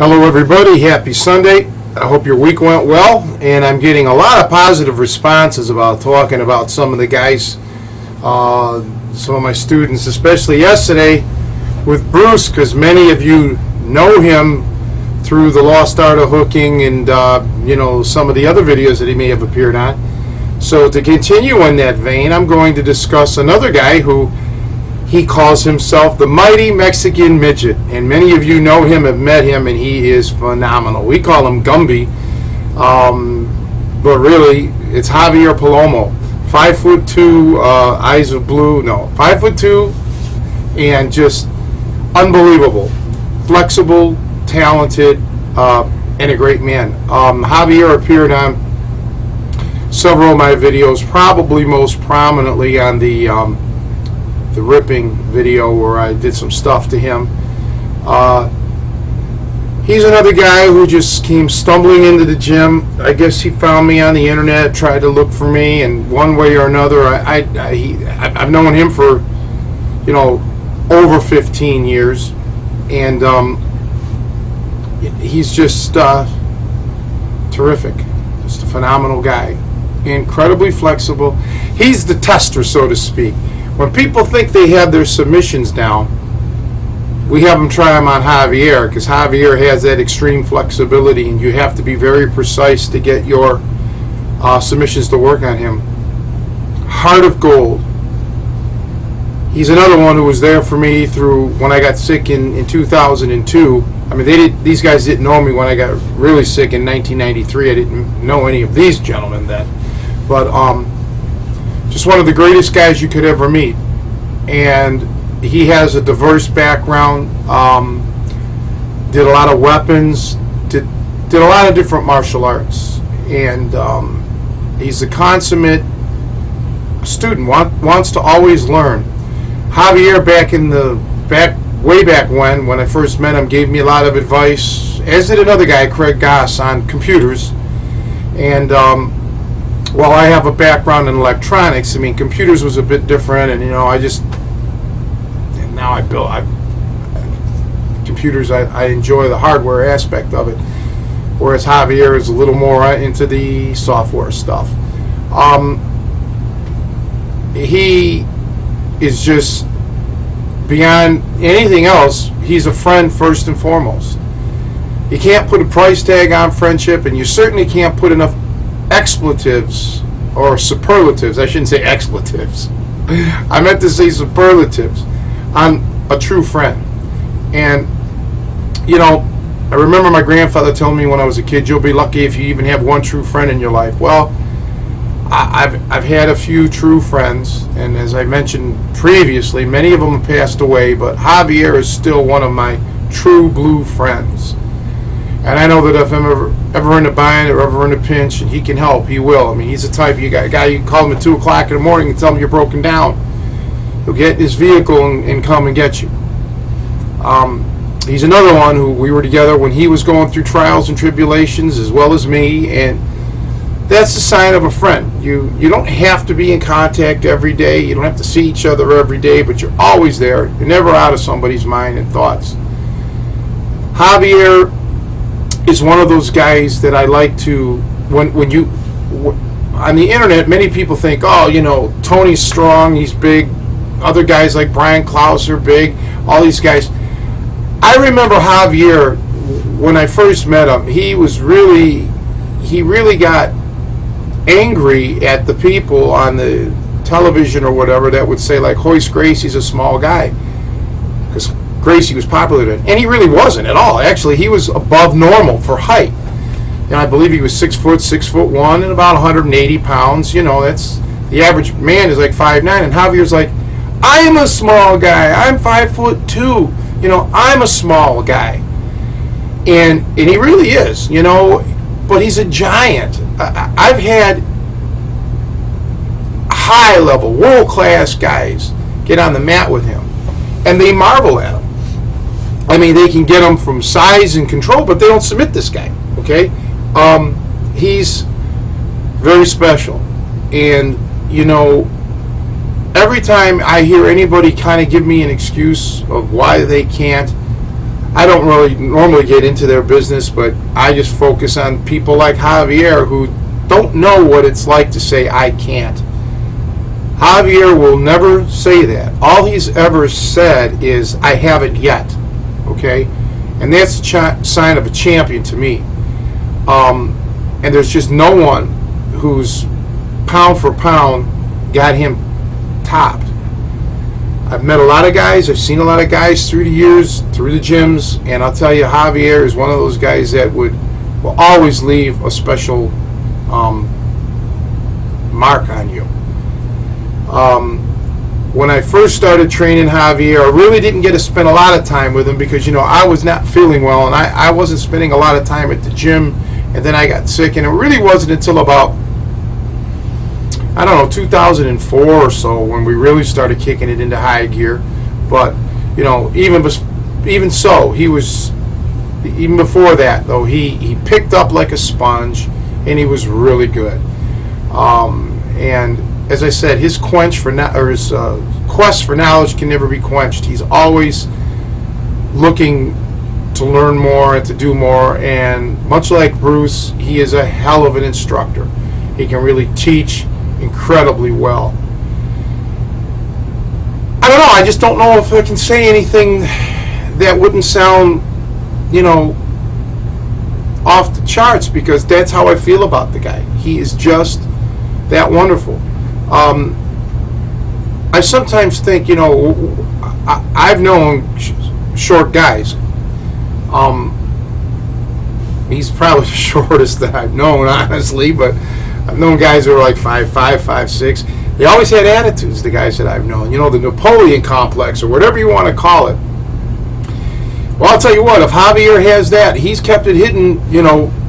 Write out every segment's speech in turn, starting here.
Hello everybody, happy Sunday. I hope your week went well, and I'm getting a lot of positive responses about talking about some of the guys, some of my students, especially yesterday with Bruce, because many of you know him through the Lost Art of Hooking and some of the other videos that he may have appeared on. So to continue in that vein, I'm going to discuss another guy who he calls himself the Mighty Mexican Midget, and many of you know him, have met him, and he is phenomenal. We call him Gumby, but really it's Javier Palomo. 5'2", eyes of blue. No, 5'2", and just unbelievable, flexible, talented, and a great man. Javier appeared on several of my videos, probably most prominently on the ripping video where I did some stuff to him. He's another guy who just came stumbling into the gym. I guess he found me on the internet, tried to look for me, and one way or another, I've known him for, over 15 years, and he's just terrific, just a phenomenal guy, incredibly flexible. He's the tester, so to speak. When people think they have their submissions down, we have them try them on Javier, because Javier has that extreme flexibility, and you have to be very precise to get your submissions to work on him. Heart of gold. He's another one who was there for me through when I got sick in 2002. I mean, these guys didn't know me when I got really sick in 1993. I didn't know any of these gentlemen then. But just one of the greatest guys you could ever meet, and he has a diverse background. Did a lot of weapons, did a lot of different martial arts, and he's a consummate student. Wants to always learn. Javier, way back when I first met him, gave me a lot of advice, as did another guy, Craig Goss, on computers, and well, I have a background in electronics. I mean, computers was a bit different, and computers. I enjoy the hardware aspect of it, whereas Javier is a little more into the software stuff. He is just beyond anything else. He's a friend first and foremost. You can't put a price tag on friendship, and you certainly can't put enough expletives or superlatives. I shouldn't say expletives. I meant to say superlatives on a true friend. And I remember my grandfather telling me when I was a kid, you'll be lucky if you even have one true friend in your life. Well, I've had a few true friends, and as I mentioned previously, many of them have passed away, but Javier is still one of my true blue friends. And I know that if I'm ever in a bind or ever in a pinch and he can help, he will. I mean, he's the type of guy you can call him at 2 o'clock in the morning and tell him you're broken down. He'll get in his vehicle and come and get you. He's another one who we were together when he was going through trials and tribulations as well as me, and that's the sign of a friend. You don't have to be in contact every day. You don't have to see each other every day, but you're always there. You're never out of somebody's mind and thoughts. Javier is one of those guys that I like to, when you on the internet, many people think, Tony's strong, he's big, other guys like Brian Klaus are big, all these guys. I remember Javier, when I first met him, he really got angry at the people on the television or whatever that would say, like, Hoist Gracie's a small guy, because Gracie was popular then, and he really wasn't at all. Actually, he was above normal for height. I believe he was 6'1", and about 180 pounds. That's the average man is like 5'9", and Javier's like, I'm a small guy. I'm 5'2". I'm a small guy, and he really is. But he's a giant. I've had high-level, world-class guys get on the mat with him, and they marvel at him. I mean, they can get him from size and control, but they don't submit this guy, okay? He's very special. And, every time I hear anybody kind of give me an excuse of why they can't, I don't really normally get into their business, but I just focus on people like Javier who don't know what it's like to say, I can't. Javier will never say that. All he's ever said is, I haven't yet. Okay? And that's a sign of a champion to me. And there's just no one who's pound for pound got him topped. I've met a lot of guys. I've seen a lot of guys through the years, through the gyms, and I'll tell you, Javier is one of those guys that will always leave a special mark on you. When I first started training Javier, I really didn't get to spend a lot of time with him because, I was not feeling well, and I wasn't spending a lot of time at the gym, and then I got sick, and it really wasn't until about, 2004 or so when we really started kicking it into high gear. But, even so, even before that, though, he picked up like a sponge, and he was really good. And as I said, his quest for knowledge can never be quenched. He's always looking to learn more and to do more. And much like Bruce, he is a hell of an instructor. He can really teach incredibly well. I don't know. I just don't know if I can say anything that wouldn't sound, off the charts, because that's how I feel about the guy. He is just that wonderful. I sometimes think, I've known short guys. He's probably the shortest that I've known, honestly, but I've known guys who are like 5'5", 5'6". They always had attitudes, the guys that I've known. The Napoleon complex, or whatever you want to call it. Well, I'll tell you what, if Javier has that, he's kept it hidden,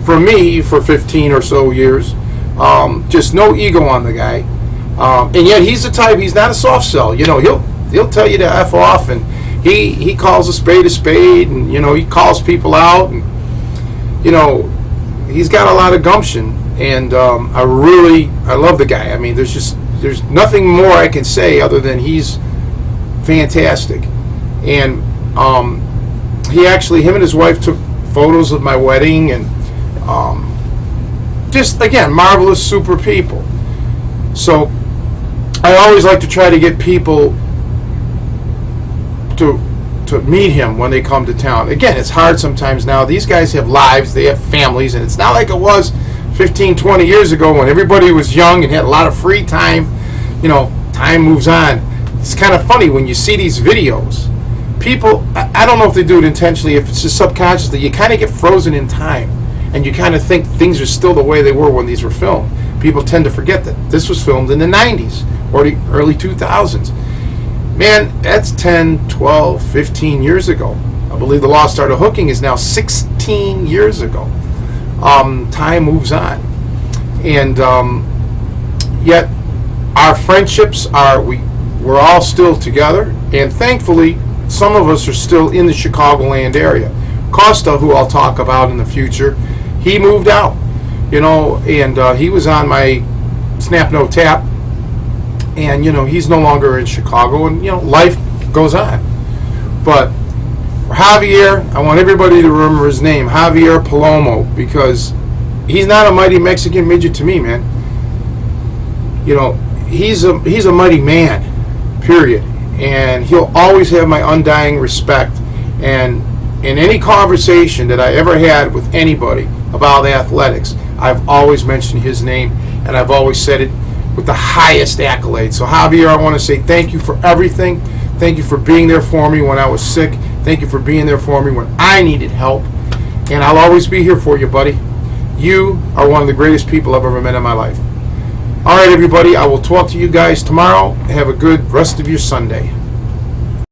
for me for 15 or so years. Just no ego on the guy. And yet he's the type, he's not a soft sell. He'll tell you to F off, and he calls a spade, and, he calls people out, and, he's got a lot of gumption, and I love the guy. I mean, there's nothing more I can say other than he's fantastic. And him and his wife took photos of my wedding, and just, again, marvelous, super people. So I always like to try to get people to meet him when they come to town. Again, it's hard sometimes now. These guys have lives, they have families, and it's not like it was 15, 20 years ago when everybody was young and had a lot of free time. Time moves on. It's kind of funny when you see these videos. People, I don't know if they do it intentionally, if it's just subconsciously, you kind of get frozen in time, and you kind of think things are still the way they were when these were filmed. People tend to forget that this was filmed in the 90s or the early 2000s. Man, that's 10, 12, 15 years ago. I believe the Lost Art of Hooking is now 16 years ago. Time moves on. And yet our friendships we're all still together, and thankfully some of us are still in the Chicagoland area. Costa, who I'll talk about in the future, he moved out, and he was on my Snap No Tap, and he's no longer in Chicago, and life goes on. But Javier, I want everybody to remember his name, Javier Palomo, because he's not a mighty Mexican midget to me, man. He's a mighty man, period, and he'll always have my undying respect. And in any conversation that I ever had with anybody about athletics, I've always mentioned his name, and I've always said it with the highest accolades. So Javier, I want to say thank you for everything. Thank you for being there for me when I was sick. Thank you for being there for me when I needed help. And I'll always be here for you, buddy. You are one of the greatest people I've ever met in my life. All right, everybody, I will talk to you guys tomorrow. Have a good rest of your Sunday.